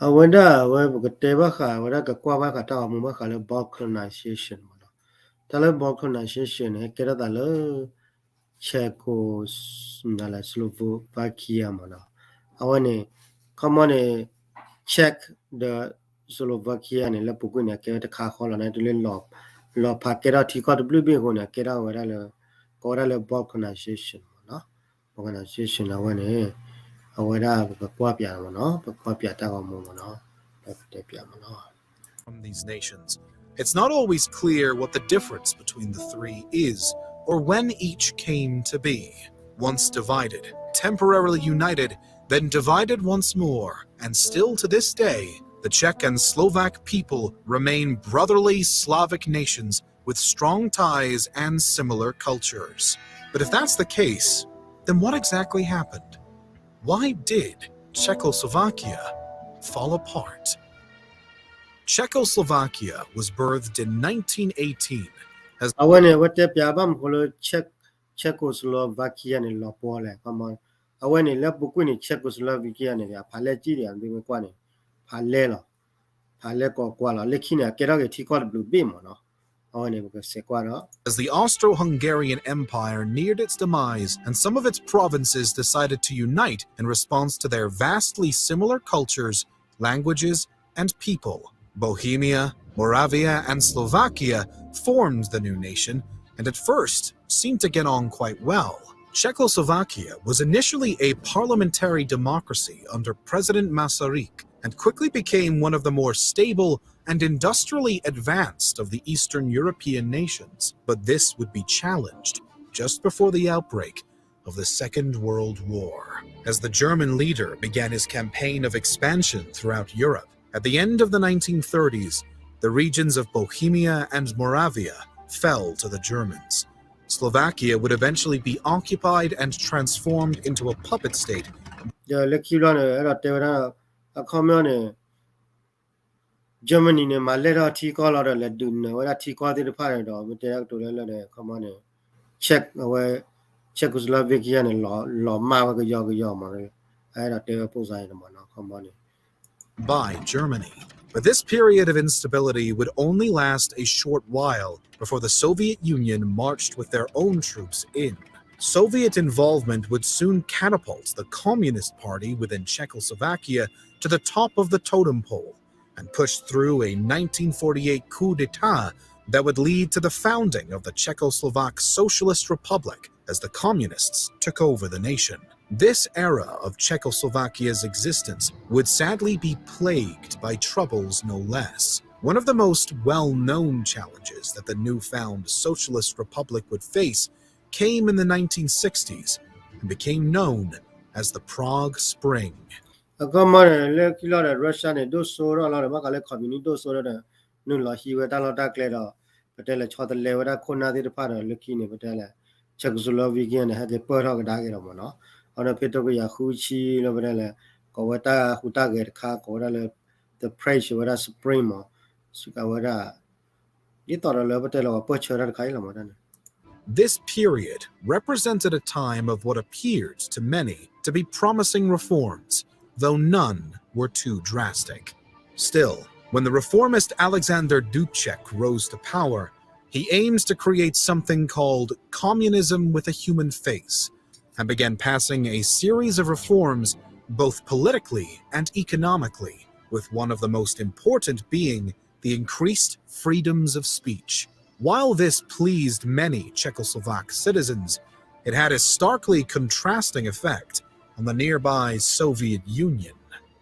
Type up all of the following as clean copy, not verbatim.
Whether we teba ka whether ka kwa ba ka ta mu ba ka le balkanization mo no. Ta le balkanization he kera da le na la Slovakia mo no. Awane come on check the Slovakia ne la puku ne ke ta ka kho la ne to le lo pa kera ti ko blue be ko ne kera whether le ko le balkanization mo no. Balkanization awane awara ka kwa pya mo no. Kwa pya ta ko mo no. Ta pya mo no. From these nations, it's not always clear what the difference between the three is or when each came to be. Once divided, temporarily united, then divided once more, and still to this day, the Czech and Slovak people remain brotherly Slavic nations with strong ties and similar cultures. But if that's the case, then what exactly happened? Why did Czechoslovakia fall apart? Czechoslovakia was birthed in 1918 as Awane wate piabam kolo Czechoslovakia ne lo pole kama awane le buku ni Czechoslovakia ne ya phale ji ya bi kwa ne phale ko kwa la lekini akera ke thi ko blue be mo no awane bu se kwa no as the Austro-Hungarian Empire neared its demise and some of its provinces decided to unite in response to their vastly similar cultures, languages, and people. Bohemia, Moravia, and Slovakia formed the new nation and at first seemed to get on quite well. Czechoslovakia was initially a parliamentary democracy under President Masaryk and quickly became one of the more stable and industrially advanced of the Eastern European nations. But this would be challenged just before the outbreak of the Second World War, as the German leader began his campaign of expansion throughout Europe. At the end of the 1930s, the regions of Bohemia and Moravia fell to the Germans. Slovakia would eventually be occupied and transformed into a puppet state. the lekilo ne era te ra akomyo ne Germany ne ma le ra thi ko la le du ne wa thi ko ti pha ne do me te to le ne kama ne check awe Czechoslovakia ne lo ma wa ko yo ma le era te po sai ne ma no kama ne by Germany. But this period of instability would only last a short while before the Soviet Union marched with their own troops in. Soviet involvement would soon catapult the Communist Party within Czechoslovakia to the top of the totem pole and push through a 1948 coup d'etat that would lead to the founding of the Czechoslovak Socialist Republic as the Communists took over the nation. This era of Czechoslovakia's existence would sadly be plagued by troubles no less. One of the most well-known challenges that the newfound Socialist Republic would face came in the 1960s and became known as the Prague Spring. kama ne le kilo ne Russia ne do so ro la ma ka le communist do so ro ne nu lo hi we ta lo ta kle do pate le chho de le wa ko na ti pha do le ki ne pate le Czechoslovakia ne ha ke po ro ka da ke do mo no ona phe to ko ya khu chi lo pate le ko wa ta hu ta ke kha ko da le the price wa da spring mo su ka wa da ni to le pate le po chho ra kai lo mo da ne. This period represented a time of what appeared to many to be promising reforms, though none were too drastic. Still, when the reformist Alexander Dubček rose to power, he aimed to create something called communism with a human face, and began passing a series of reforms both politically and economically, with one of the most important being the increased freedoms of speech. While this pleased many Czechoslovak citizens, it had a starkly contrasting effect on the nearby Soviet Union.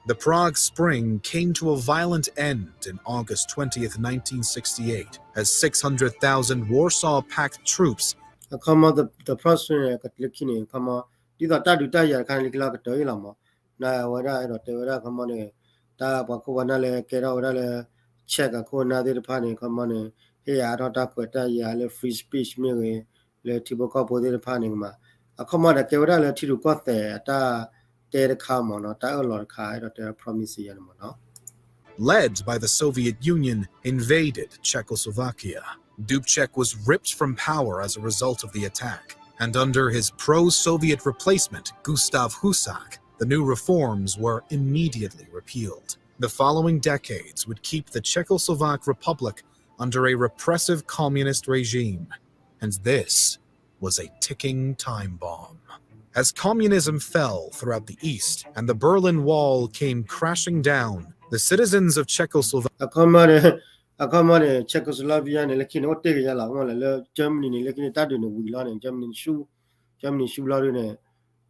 The Prague Spring came to a violent end in August 20th, 1968, as 600,000 Warsaw Pact troops kama the person ka le ki ne kama di da ta du ta ya kan le la ka to la mo na wa da ro te wa da kama ne ta ba ko wa na le ke ra wa da le check ko na ti pha ne kama ne he ya ro ta ko ta ya le free speech me le ti bo ko bo ti pha ne ma kama da ke wa da le ti ru ko te ta te kha mo no ta lo kha ro te promise ya mo no led by the Soviet Union, invaded Czechoslovakia. Dubček was ripped from power as a result of the attack, and under his pro-Soviet replacement, Gustav Husak, the new reforms were immediately repealed. The following decades would keep the Czechoslovak Republic under a repressive communist regime, and this was a ticking time bomb. As communism fell throughout the East and the Berlin Wall came crashing down, the citizens of Czechoslovakia Akamane Czechoslovakia ne lekin otte ya la ngol le Germany ne lekin ta de ne wi la ne Germany shu la ne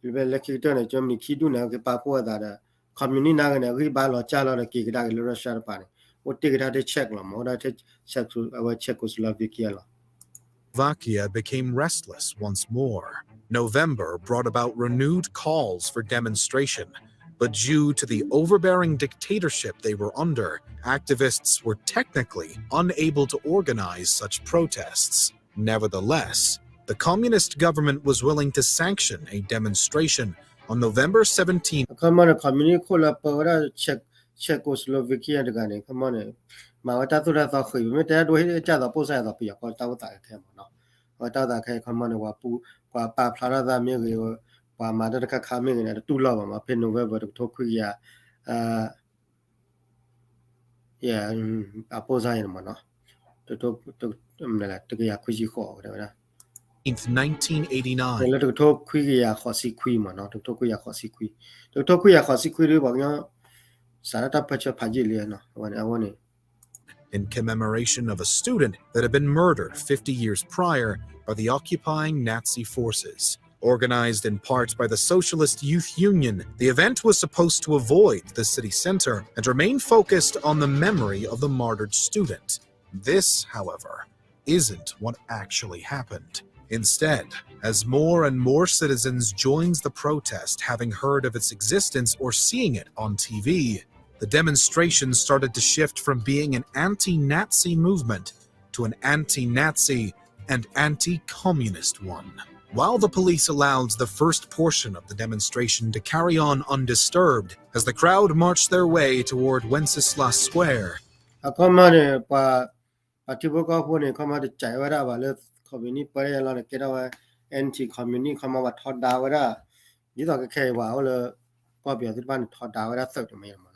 le lekin ta ne Germany ki du na ke pa po da da community na ne ri ba lo cha la ke da ke Russia pa ne otte ke da de Czech la mo da Czechoslovakia la became restless once more. November brought about renewed calls for demonstration, but due to the overbearing dictatorship they were under, activists were technically unable to organize such protests. Nevertheless, the communist government was willing to sanction a demonstration on November 17th. Akamane community ko la pa da Czechoslovakia de ne kamane ma wa ta tu da sa khoi me ta do he cha da po sa da pi ko ta wa ta ke mo no wa ta da ke kamane wa pu kwa pa phla da me ge wa ma da ka kha me ne tu lo ma pe November to khu ya yeah po sa yin mo no to me la to ya khu ji kho da da 1989. แล้วทุกคุยya kho si kui ma no to ku ya kho si kui to ku ya kho si kui ri ba nya sa ta pa cha pha ji le no wa ne in commemoration of a student that had been murdered 50 years prior by the occupying Nazi forces. Organized in part by the Socialist Youth Union, the event was supposed to avoid the city center and remain focused on the memory of the martyred student. This, however, isn't what actually happened. Instead, as more and more citizens joined the protest, having heard of its existence or seeing it on TV, the demonstration started to shift from being an anti-Nazi movement to an anti-Nazi and anti-communist one. While the police allowed the first portion of the demonstration to carry on undisturbed, as the crowd marched their way toward Wenceslas Square, akamane pa patibo ka pho ne khama de chai wa da ba le community pare la ne ke da wa anti community khama wa thot da wa da ni to ke khe wa ho le pa pya ti ban thot da wa da sau de me ma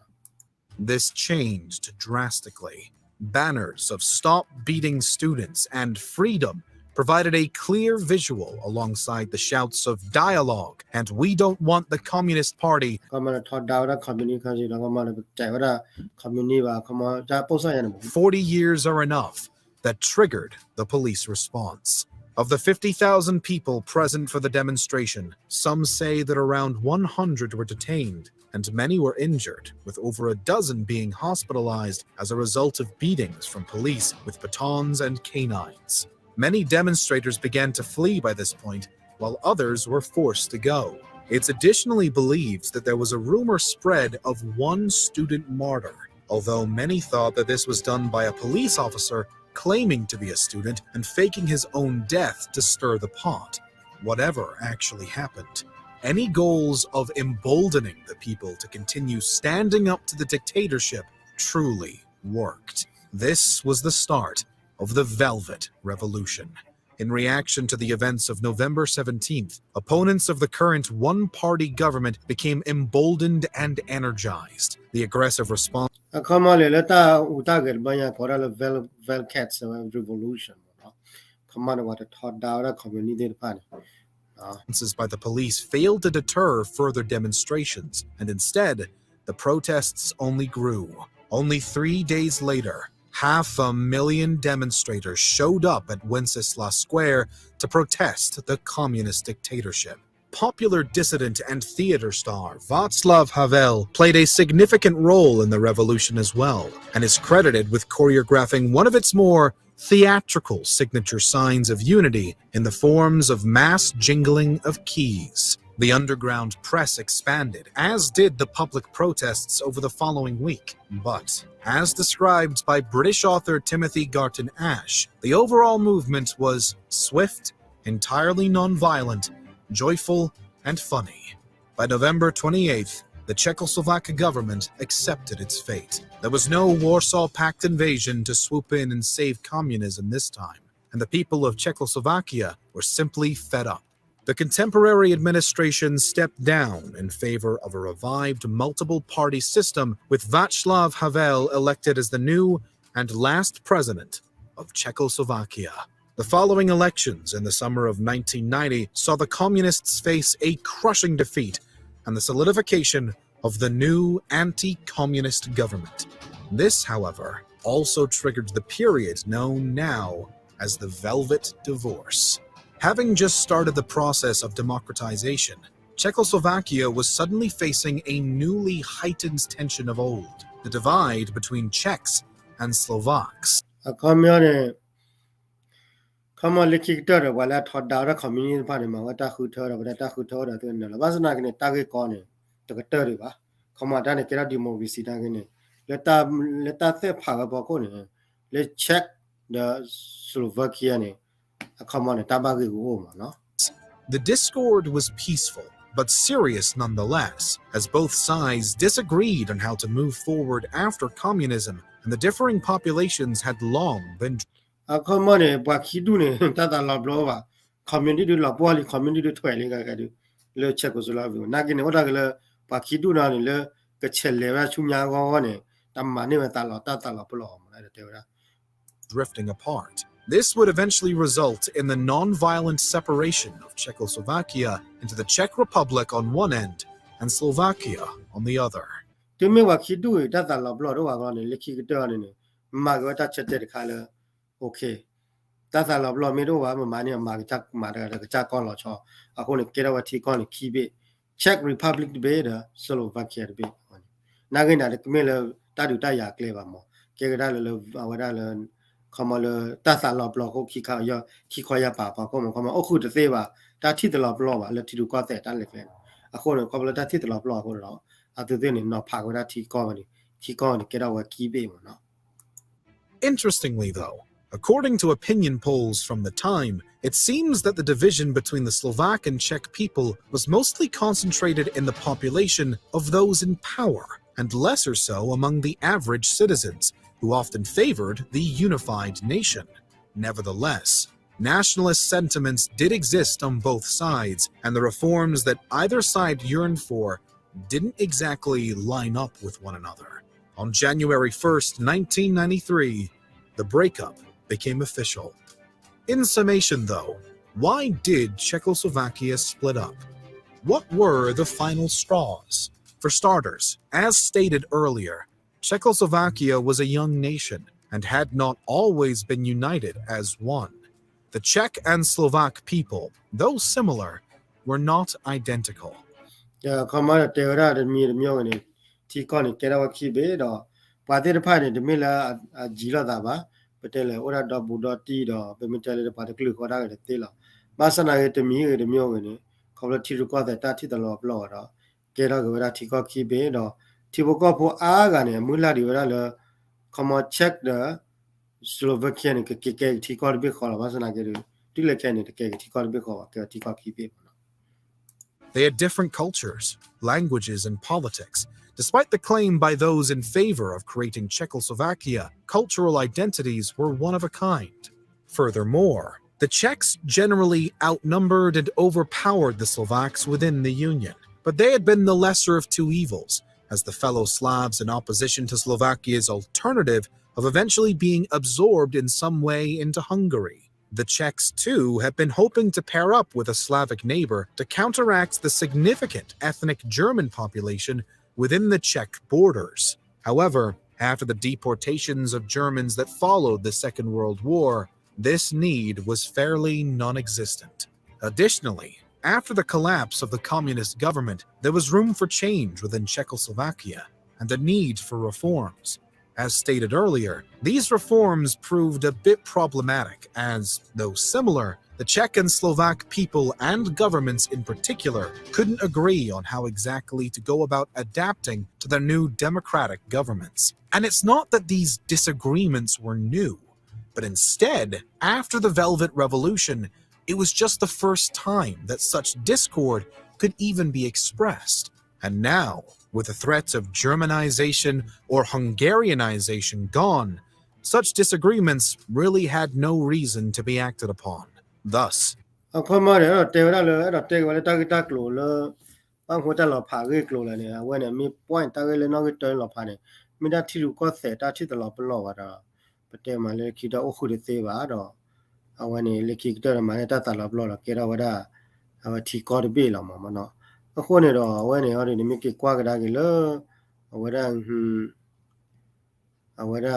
this changed drastically. Banners of "Stop Beating Students" and "Freedom" provided a clear visual alongside the shouts of "Dialogue" and "We don't want the Communist Party." 40 years are enough that triggered the police response. Of the 50,000 people present for the demonstration, some say that around 100 were detained and many were injured, with over a dozen being hospitalized as a result of beatings from police with batons and canines. Many demonstrators began to flee by this point, while others were forced to go. It's additionally believed that there was a rumor spread of one student martyr, although many thought that this was done by a police officer claiming to be a student and faking his own death to stir the pot. Whatever actually happened, any goals of emboldening the people to continue standing up to the dictatorship truly worked. This was the start of the Velvet Revolution. In reaction to the events of November 17th, opponents of the current one-party government became emboldened and energized. The aggressive response revolution by the police failed to deter further demonstrations, and instead, the protests only grew. Only 3 days later, 500,000 demonstrators showed up at Wenceslas Square to protest the communist dictatorship. Popular dissident and theater star Václav Havel played a significant role in the revolution as well, and is credited with choreographing one of its more theatrical signature signs of unity in the forms of mass jingling of keys. The underground press expanded, as did the public protests over the following week. But, as described by British author Timothy Garton Ash, the overall movement was swift, entirely non-violent, joyful, and funny. By November 28th, the Czechoslovak government accepted its fate. There was no Warsaw Pact invasion to swoop in and save communism this time, and the people of Czechoslovakia were simply fed up. The contemporary administration stepped down in favor of a revived multiple-party system, with Václav Havel elected as the new and last president of Czechoslovakia. The following elections in the summer of 1990 saw the communists face a crushing defeat and the solidification of the new anti-communist government. This, however, also triggered the period known now as the Velvet Divorce. Having just started the process of democratization, Czechoslovakia was suddenly facing a newly heightened tension of old, the divide between Czechs and Slovaks. Kama likikter wala thodara community party ma wata khuthora to nala basna kene tage kone to kater ba kama da ne kera democracy da kene leta se pha ba ko ne le check the Slovakia ne kama ne tabagi go ma no. The discord was peaceful, but serious nonetheless, as both sides disagreed on how to move forward after communism, and the differing populations had long been Kama ne ba khidu ne tata la blo ba community la bwali community thwe le ka du le check ko la bi na kene wada le ba khidu na ne le ka chelle ba chu nya go ne tamma ne ta la blo ma le te ra drifting apart. This would eventually result in the non-violent separation of Czechoslovakia into the Czech Republic on one end and Slovakia on the other. To me wa khidu tata la blo do wa go ne le khikter ne ma go ta chete ka le okay tata la blo me do wa ma ne ma ta ma da cha kon lo cho ako ne kera wa thi kon ne khi be Czech Republic be da Slovakia be na ga na de me le ta du ta ya kle ba mo ke ga le wa da le kama le tata la blo ko khi ka ya khi kho ya pa ko mo kama o khu de se ba ta thi de la blo ba le thi du ko te ta le kle ako ne ko le ta thi de la blo ko lo a tu de ne no pha ko da thi ko ni kera wa ki be mo no. Interestingly, though, according to opinion polls from the time, it seems that the division between the Slovak and Czech people was mostly concentrated in the population of those in power, and lesser so among the average citizens, who often favored the unified nation. Nevertheless, nationalist sentiments did exist on both sides, and the reforms that either side yearned for didn't exactly line up with one another. On January 1st, 1993, the breakup became official. In summation, though, why did Czechoslovakia split up? What were the final straws? For starters, as stated earlier, Czechoslovakia was a young nation and had not always been united as one. The Czech and Slovak people, though similar, were not identical. Ya kama te ra de mi de myo ne ti ko ne kera wa ki be do pa te de pha ne de me la a ji la da ba patele ora do bu do ti do pe me tele de pa de klu ko da de te la ma sa na ge de mi ge de myo ne ko la ti ru ko da ta ti de lo blo do kera ge ra ti ko ki be do ti bo ko pho a ga ne mu la di ra le kama check the Slovakia ne ke ti ko de ko la ma sa na ge de ti le ke ne de ke ti ko de ko ke ti ko ki be. They had different cultures, languages, and politics. Despite the claim by those in favor of creating Czechoslovakia, cultural identities were one of a kind. Furthermore, the Czechs generally outnumbered and overpowered the Slovaks within the Union, but they had been the lesser of two evils, as the fellow Slavs in opposition to Slovakia's alternative of eventually being absorbed in some way into Hungary. The Czechs, too, had been hoping to pair up with a Slavic neighbor to counteract the significant ethnic German population within the Czech borders. However, after the deportations of Germans that followed the Second World War, this need was fairly non-existent. Additionally, after the collapse of the communist government, there was room for change within Czechoslovakia and a need for reforms. As stated earlier, these reforms proved a bit problematic as, though similar, the Czech and Slovak people and governments in particular couldn't agree on how exactly to go about adapting to their new democratic governments. And it's not that these disagreements were new, but instead, after the Velvet Revolution, it was just the first time that such discord could even be expressed. And now, with the threats of Germanization or Hungarianization gone, such disagreements really had no reason to be acted upon. Thus, ako ma de te da le da te wa le ta ki ta klo le bang ho ta lo pha ge klo le ne wa ne mi point ta ge le no ge to lo pha ne mi da thi lu ko se ta thi ta lo pa lo wa da pa te ma le ki da o khu de se ba do a wa ne le ki ta ma ne ta ta lo lo ke da wa da a wa thi ko de be lo ma no ako ne do wa ne ho de mi ki kwa ga da ge le wa da a wa da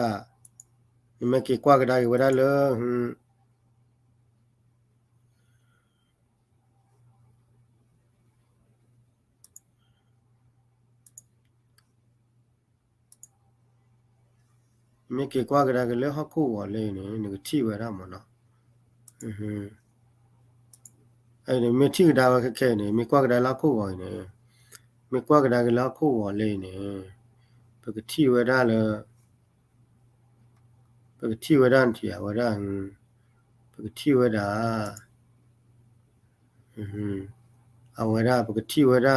mi ki kwa ga da ge wa da le mi ki kwa ga da ge le ha ku wa le ne ni thi wa da ma noအဲ့ဒီမေတိကဒါဝခက်နေမေကွာကဒါလာခုဝိုင်းနေမေကွာကဒါကလာခုဝလေးနေပကတိဝဒလပကတိဝဒန်တီယဝဒန်ပကတိဝဒအဝဒပကတိဝဒ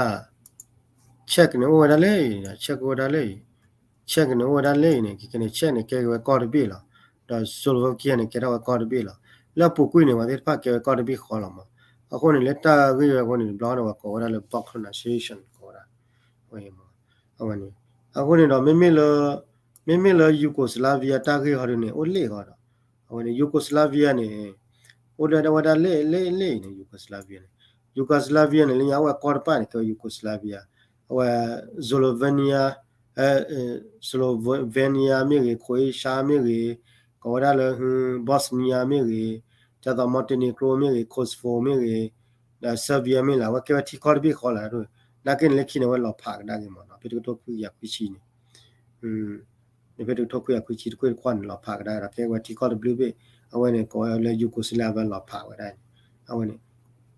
check နေဝဒလေး check ဝဒလေး check နေဝဒလေးနေကိကနေ check နေကဲကော်ဒပြီလားဒါဆိုလိုကီနေကဲတော့ကော်ဒပြီလားလာပုကွေးနေဝတဲ့ဖကဲကော်ဒပြီခေါ်လာမှာအခုနေလက်တာကြီးအခုနေဘလောင်းတော့ကောရလဲ pronunciation ခေါ်တာဟိုရမှာအခုနေတော့မိလယူကိုစလာဗီယာတာကြီးဟောနေအိုလေဟောတော့အခုနေယူကိုစလာဗီယာနေအိုဒါဝဒါလေနေယူကိုစလာဗီယာနေလျာဝကော်ပန်ကိုယူကိုစလာဗီယာဟိုဇိုလိုဗေနီယာဆလိုဗေနီယာမြေခွေရှာမြေကောရလဲဘော့စနီယာမြေကျတော့မော်တနီကရိုမြေကိုစဖိုမြေဒါဆာဗီယာမြေလာဝကဲတီကော်ဘီခေါ်လာတော့နာကင်လက်ခိနေဝလောဖာကဒါကေမောနော်ပေတူတော့ခုရခွချီနေပေတူတော့ခုရခွချီတခွခွန်လောဖာကဒါကဲဝတီကော်ဘီဘေအဝဲနေကောလဲယူကိုစလာဗန်လောဖာဝဒါအဝဲနေ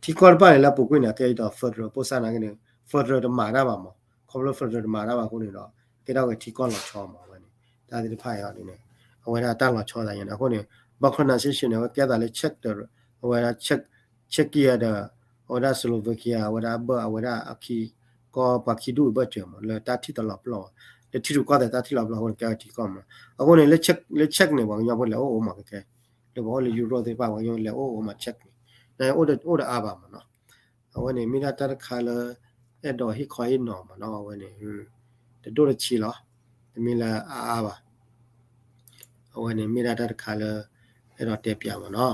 တီကော်ပါလေလာပုကွေးနာကဲတော့ဖတ်ရပိုစနာကနေဖတ်ရတမာနာပါမောခေါ်လို့ဖတ်ရတမာနာပါခုနေတော့ကဲတော့တီကော်လောချောမောဝဲနေဒါဒီဖာရနေအဝဲတာတန်လောချောတာရင်အခုနေဘခနာဆီရှင်နေကဲတာလေ check တယ်အဝဲတာ check ရတာoda Slovakia oda ba oda aki ko pakidu ba chemo le tati tala plo le tiru ko da tati la plo ko ka ti ko ma ako ne le check ne ba nya bo le o ma ke le bo le euro de ba wa yo le o ma check ne na oda a ba ma no ako ne mi na ta kha le e do hi khoi no ma no ako ne de do le chi lo mi la a ba ako ne mi na ta kha le e do te pya ma no